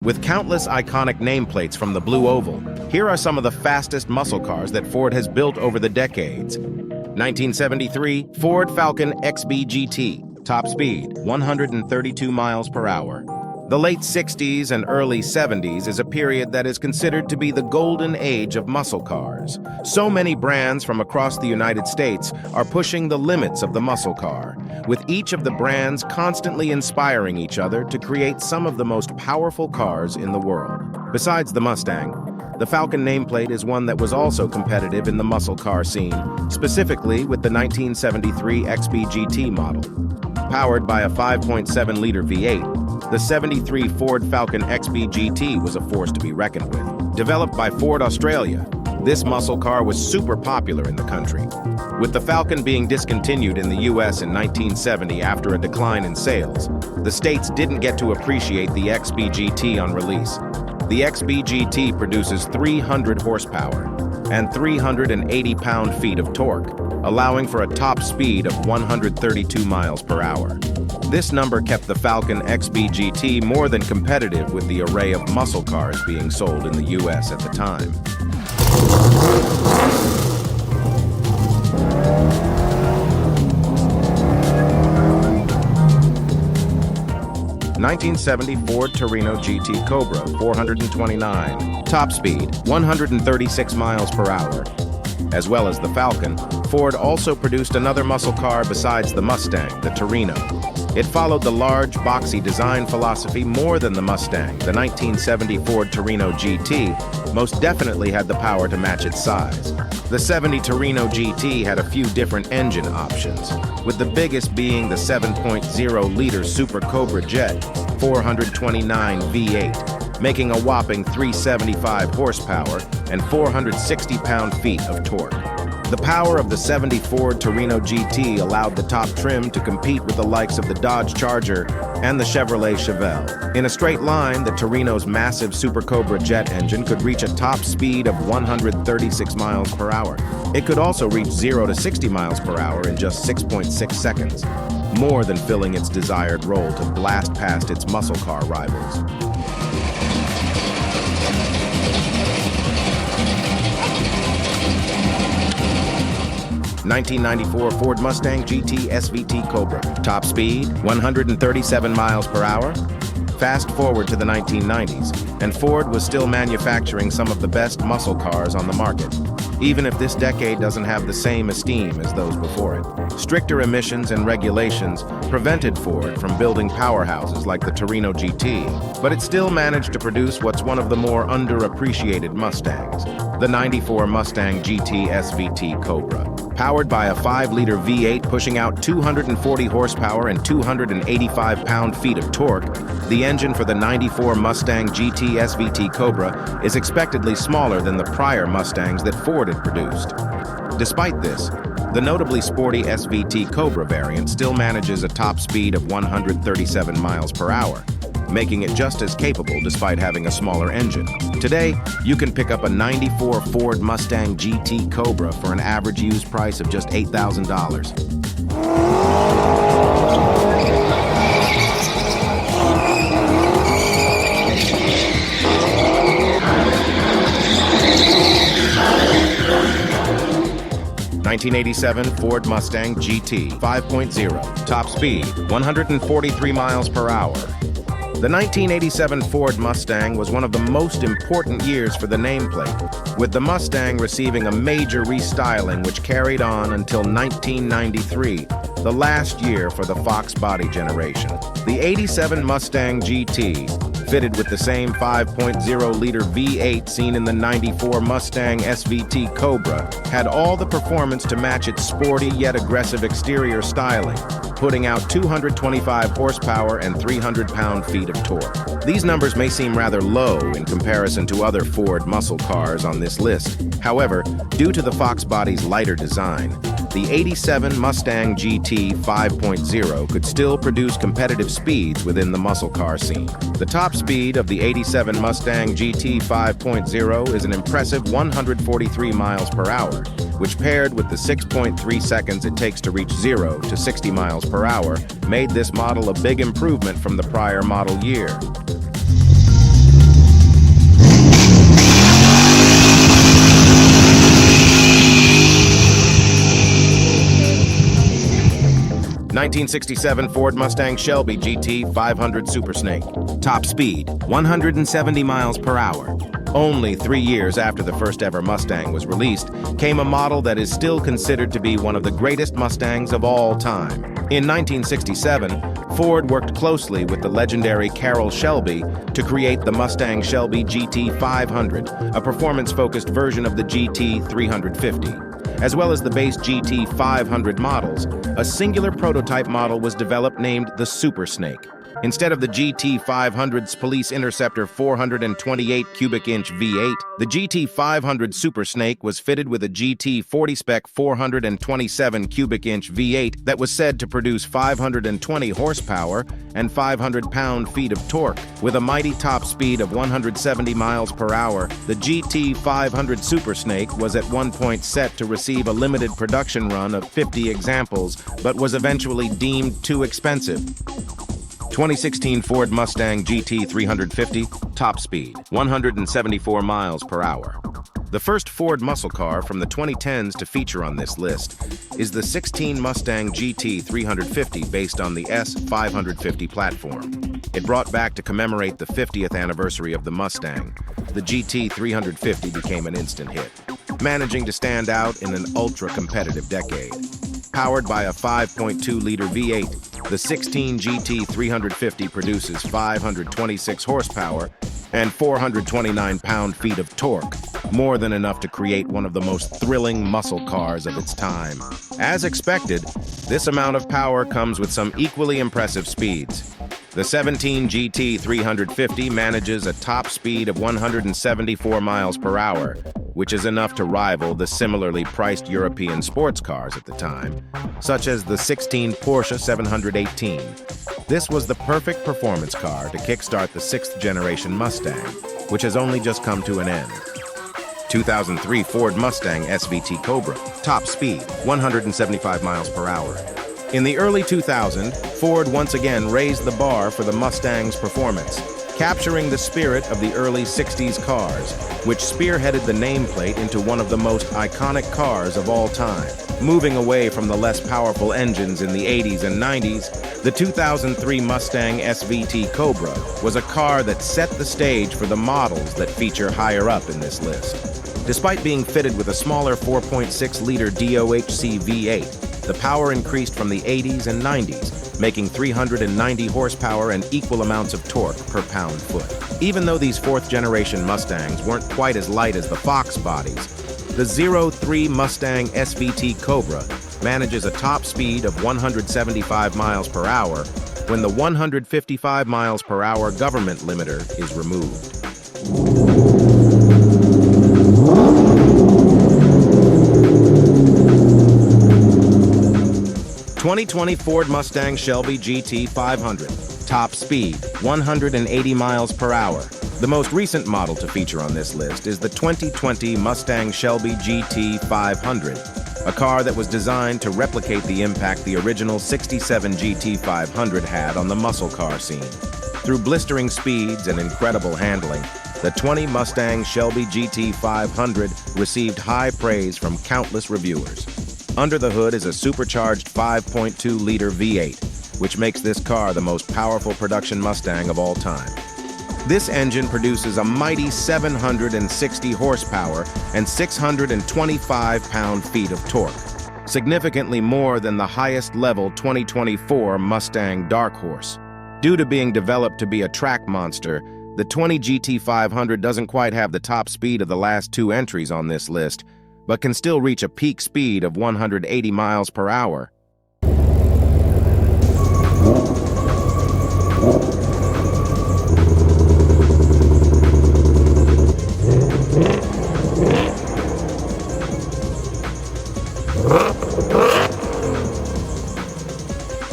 With countless iconic nameplates from the Blue Oval, here are some of the fastest muscle cars that Ford has built over the decades. 1973 Ford Falcon XB GT, top speed 132 miles per hour. The late 60s and early 70s is a period that is considered to be the golden age of muscle cars. So many brands from across the United States are pushing the limits of the muscle car, with each of the brands constantly inspiring each other to create some of the most powerful cars in the world. Besides the Mustang, the Falcon nameplate is one that was also competitive in the muscle car scene, specifically with the 1973 XB GT model. Powered by a 5.7-liter V8, the 73 Ford Falcon XB GT was a force to be reckoned with. Developed by Ford Australia, this muscle car was super popular in the country. With the Falcon being discontinued in the US in 1970 after a decline in sales, the States didn't get to appreciate the XB GT on release. The XB GT produces 300 horsepower and 380 pound-feet of torque, allowing for a top speed of 132 miles per hour. This number kept the Falcon XB GT more than competitive with the array of muscle cars being sold in the US at the time. (1970) Ford Torino GT Cobra 429, top speed 136 miles per hour. As well as the Falcon, Ford also produced another muscle car besides the Mustang, the Torino. It followed the large, boxy design philosophy more than the Mustang. The 1970 Ford Torino GT most definitely had the power to match its size. The 70 Torino GT had a few different engine options, with the biggest being the 7.0-liter Super Cobra Jet 429 V8, making a whopping 375 horsepower and 460 pound-feet of torque. The power of the 70 Ford Torino GT allowed the top trim to compete with the likes of the Dodge Charger and the Chevrolet Chevelle. In a straight line, the Torino's massive Super Cobra jet engine could reach a top speed of 136 miles per hour. It could also reach 0 to 60 miles per hour in just 6.6 seconds, more than filling its desired role to blast past its muscle car rivals. 1994 Ford Mustang GT SVT Cobra, top speed 137 miles per hour. Fast forward to the 1990s, and Ford was still manufacturing some of the best muscle cars on the market, even if this decade doesn't have the same esteem as those before it. Stricter emissions and regulations prevented Ford from building powerhouses like the Torino GT, but it still managed to produce what's one of the more underappreciated Mustangs, the 94 Mustang GT SVT Cobra. Powered by a 5-liter V8 pushing out 240 horsepower and 285 pound-feet of torque, the engine for the 94 Mustang GT SVT Cobra is expectedly smaller than the prior Mustangs that Ford had produced. Despite this, the notably sporty SVT Cobra variant still manages a top speed of 137 miles per hour, making it just as capable despite having a smaller engine. Today, you can pick up a 94 Ford Mustang GT Cobra for an average used price of just $8,000. (1987) Ford Mustang GT 5.0, top speed 143 miles per hour. The 1987 Ford Mustang was one of the most important years for the nameplate, with the Mustang receiving a major restyling which carried on until 1993, the last year for the Fox body generation. The 87 Mustang GT, fitted with the same 5.0-liter V8 seen in the 94 Mustang SVT Cobra, had all the performance to match its sporty yet aggressive exterior styling, putting out 225 horsepower and 300 pound-feet of torque. These numbers may seem rather low in comparison to other Ford muscle cars on this list. However, due to the Fox body's lighter design, the 87 Mustang GT 5.0 could still produce competitive speeds within the muscle car scene. The top speed of the 87 Mustang GT 5.0 is an impressive 143 miles per hour, which paired with the 6.3 seconds it takes to reach 0 to 60 miles per hour, made this model a big improvement from the prior model year. 1967 Ford Mustang Shelby GT 500 Super Snake. Top speed, 170 miles per hour. Only 3 years after the first ever Mustang was released, came a model that is still considered to be one of the greatest Mustangs of all time. In 1967, Ford worked closely with the legendary Carroll Shelby to create the Mustang Shelby GT 500, a performance-focused version of the GT 350. As well as the base GT 500 models, a singular prototype model was developed named the Super Snake. Instead of the GT 500's Police Interceptor 428 cubic inch V8, the GT 500 Super Snake was fitted with a GT 40 spec 427 cubic inch V8 that was said to produce 520 horsepower and 500 pound-feet of torque. With a mighty top speed of 170 miles per hour, the GT 500 Super Snake was at one point set to receive a limited production run of 50 examples, but was eventually deemed too expensive. 2016 Ford Mustang GT 350, top speed, 174 miles per hour. The first Ford muscle car from the 2010s to feature on this list is the 16 Mustang GT 350 based on the S550 platform. It brought back to commemorate the 50th anniversary of the Mustang. The GT 350 became an instant hit, managing to stand out in an ultra-competitive decade. Powered by a 5.2-liter V8, the 16 GT 350 produces 526 horsepower and 429 pound-feet of torque, more than enough to create one of the most thrilling muscle cars of its time. As expected, this amount of power comes with some equally impressive speeds. The 17 GT 350 manages a top speed of 174 miles per hour, which is enough to rival the similarly priced European sports cars at the time, such as the 16 Porsche 718. This was the perfect performance car to kickstart the 6th generation Mustang, which has only just come to an end. 2003 Ford Mustang SVT Cobra, top speed, 175 miles per hour. In the early 2000s, Ford once again raised the bar for the Mustang's performance, capturing the spirit of the early 60s cars, which spearheaded the nameplate into one of the most iconic cars of all time. Moving away from the less powerful engines in the 80s and 90s, the 2003 Mustang SVT Cobra was a car that set the stage for the models that feature higher up in this list. Despite being fitted with a smaller 4.6-liter DOHC V8, the power increased from the 80s and 90s, making 390 horsepower and equal amounts of torque per pound-foot. Even though these fourth-generation Mustangs weren't quite as light as the Fox bodies, the 03 Mustang SVT Cobra manages a top speed of 175 miles per hour when the 155 miles per hour government limiter is removed. 2020 Ford Mustang Shelby GT 500, top speed, 180 miles per hour. The most recent model to feature on this list is the 2020 Mustang Shelby GT 500, a car that was designed to replicate the impact the original 67 GT 500 had on the muscle car scene. Through blistering speeds and incredible handling, the 20 Mustang Shelby GT 500 received high praise from countless reviewers. Under the hood is a supercharged 5.2-liter V8, which makes this car the most powerful production Mustang of all time. This engine produces a mighty 760 horsepower and 625 pound-feet of torque, significantly more than the highest-level 2024 Mustang Dark Horse. Due to being developed to be a track monster, the 20 GT 500 doesn't quite have the top speed of the last two entries on this list, but can still reach a peak speed of 180 miles per hour.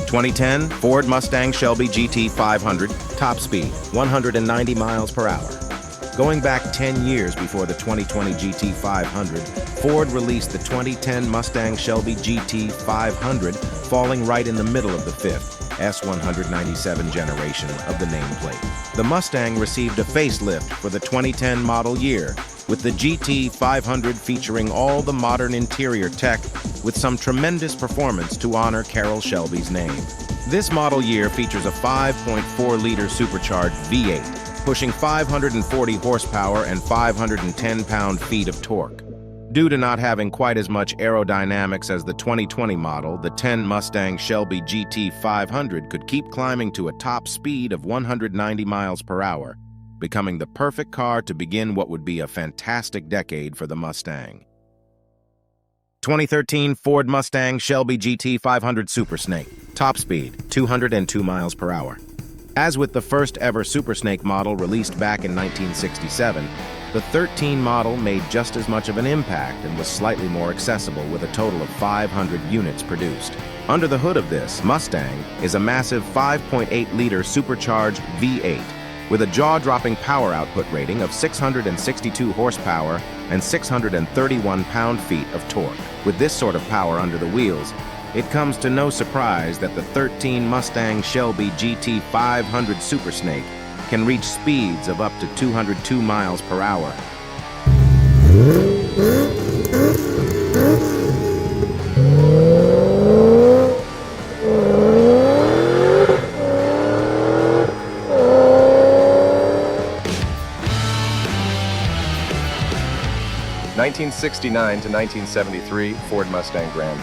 (2010) Ford Mustang Shelby GT 500, top speed, 190 miles per hour. Going back 10 years before the 2020 GT 500, Ford released the 2010 Mustang Shelby GT 500, falling right in the middle of the fifth, S197 generation of the nameplate. The Mustang received a facelift for the 2010 model year, with the GT 500 featuring all the modern interior tech with some tremendous performance to honor Carroll Shelby's name. This model year features a 5.4-liter supercharged V8, pushing 540 horsepower and 510 pound-feet of torque. Due to not having quite as much aerodynamics as the 2020 model, the 10 Mustang Shelby GT 500 could keep climbing to a top speed of 190 miles per hour, becoming the perfect car to begin what would be a fantastic decade for the Mustang. 2013 Ford Mustang Shelby GT 500 Super Snake, top speed 202 miles per hour. As with the first ever Super Snake model released back in 1967, the 13 model made just as much of an impact and was slightly more accessible with a total of 500 units produced. Under the hood of this Mustang is a massive 5.8-liter supercharged V8 with a jaw-dropping power output rating of 662 horsepower and 631 pound-feet of torque. With this sort of power under the wheels, it comes to no surprise that the 13 Mustang Shelby GT 500 Super Snake can reach speeds of up to 202 miles per hour. (1969 to 1973) Ford Mustang Grand.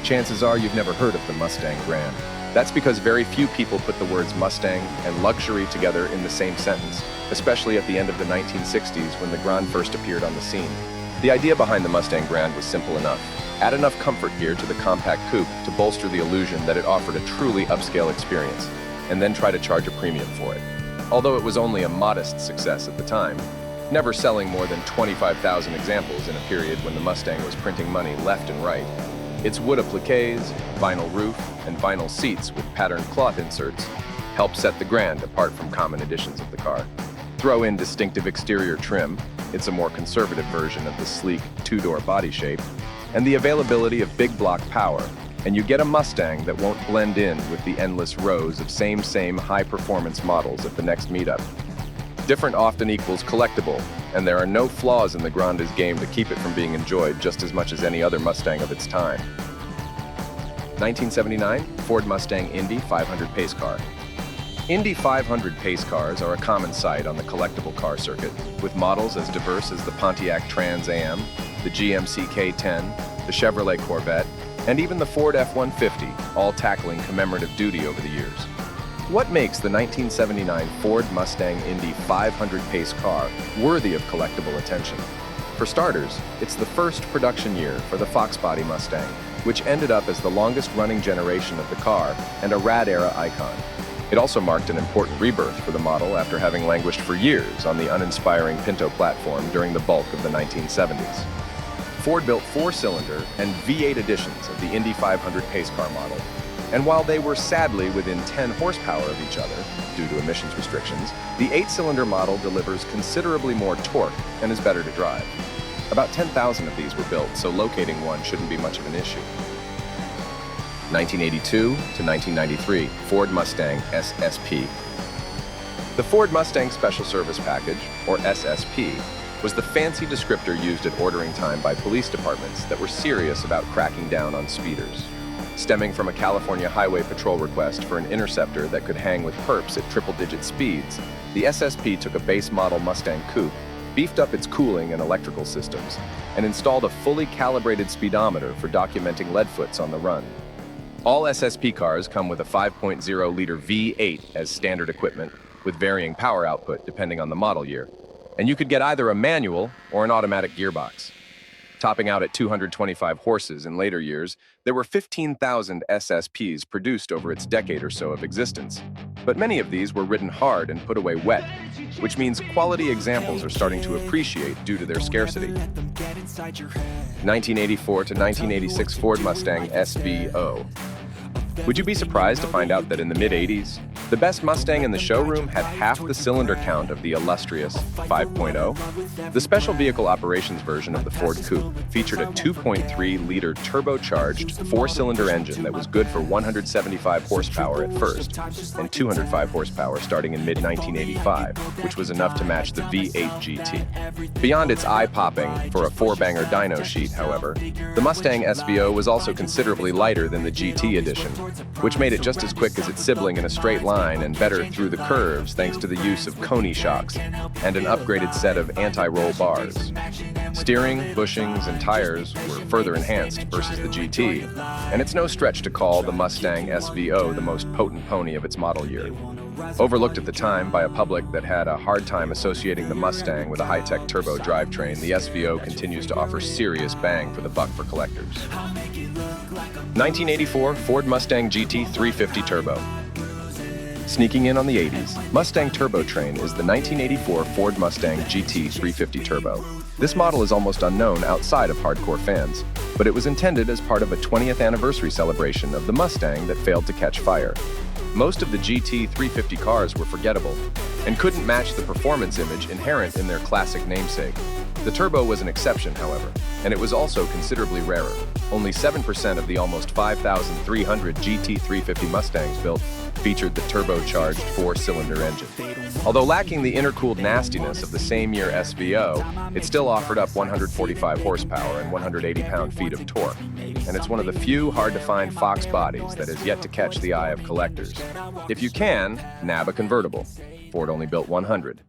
Chances are you've never heard of the Mustang Grand. That's because very few people put the words Mustang and luxury together in the same sentence, especially at the end of the 1960s when the Grand first appeared on the scene. The idea behind the Mustang Grand was simple enough. Add enough comfort gear to the compact coupe to bolster the illusion that it offered a truly upscale experience, and then try to charge a premium for it. Although it was only a modest success at the time, never selling more than 25,000 examples in a period when the Mustang was printing money left and right. Its wood appliques, vinyl roof, and vinyl seats with patterned cloth inserts help set the Grand apart from common editions of the car. Throw in distinctive exterior trim, it's a more conservative version of the sleek two-door body shape, and the availability of big block power, and you get a Mustang that won't blend in with the endless rows of same high-performance models at the next meetup. Different often equals collectible, and there are no flaws in the Grande's game to keep it from being enjoyed just as much as any other Mustang of its time. 1979 Ford Mustang Indy 500 Pace Car. Indy 500 pace cars are a common sight on the collectible car circuit, with models as diverse as the Pontiac Trans Am, the GMC K10, the Chevrolet Corvette, and even the Ford F-150, all tackling commemorative duty over the years. What makes the 1979 Ford Mustang Indy 500 pace car worthy of collectible attention? For starters, it's the first production year for the Fox Body Mustang, which ended up as the longest-running generation of the car and a rad-era icon. It also marked an important rebirth for the model after having languished for years on the uninspiring Pinto platform during the bulk of the 1970s. Ford built 4-cylinder and V8 editions of the Indy 500 pace car model, and while they were sadly within 10 horsepower of each other, due to emissions restrictions, the 8-cylinder model delivers considerably more torque and is better to drive. About 10,000 of these were built, so locating one shouldn't be much of an issue. 1982 to 1993 Ford Mustang SSP. The Ford Mustang Special Service Package, or SSP, was the fancy descriptor used at ordering time by police departments that were serious about cracking down on speeders. Stemming from a California Highway Patrol request for an interceptor that could hang with perps at triple-digit speeds, the SSP took a base model Mustang coupe, beefed up its cooling and electrical systems, and installed a fully calibrated speedometer for documenting leadfoots on the run. All SSP cars come with a 5.0-liter V8 as standard equipment, with varying power output depending on the model year, and you could get either a manual or an automatic gearbox. Topping out at 225 horses in later years, there were 15,000 SSPs produced over its decade or so of existence. But many of these were ridden hard and put away wet, which means quality examples are starting to appreciate due to their scarcity. 1984 to 1986 Ford Mustang SVO. Would you be surprised to find out that in the mid-80s, The best Mustang in the showroom had half the cylinder count of the illustrious 5.0. The special vehicle operations version of the Ford Coupe featured a 2.3-liter turbocharged four-cylinder engine that was good for 175 horsepower at first and 205 horsepower starting in mid-1985, which was enough to match the V8 GT. Beyond its eye-popping for a four-banger dyno sheet, however, the Mustang SVO was also considerably lighter than the GT edition, which made it just as quick as its sibling in a straight line and better through the curves thanks to the use of Coney shocks and an upgraded set of anti-roll bars. Steering, bushings, and tires were further enhanced versus the GT, and it's no stretch to call the Mustang SVO the most potent pony of its model year. Overlooked at the time by a public that had a hard time associating the Mustang with a high-tech turbo drivetrain, the SVO continues to offer serious bang for the buck for collectors. 1984 Ford Mustang GT 350 Turbo. Sneaking in on the 80s, Mustang Turbo Train is the 1984 Ford Mustang GT 350 Turbo. This model is almost unknown outside of hardcore fans, but it was intended as part of a 20th anniversary celebration of the Mustang that failed to catch fire. Most of the GT 350 cars were forgettable and couldn't match the performance image inherent in their classic namesake. The Turbo was an exception, however, and it was also considerably rarer. Only 7% of the almost 5,300 GT 350 Mustangs built featured the turbocharged four-cylinder engine. Although lacking the intercooled nastiness of the same year SVO, it still offered up 145 horsepower and 180 pound-feet of torque, and it's one of the few hard-to-find Fox bodies that has yet to catch the eye of collectors. If you can, nab a convertible. Ford only built 100.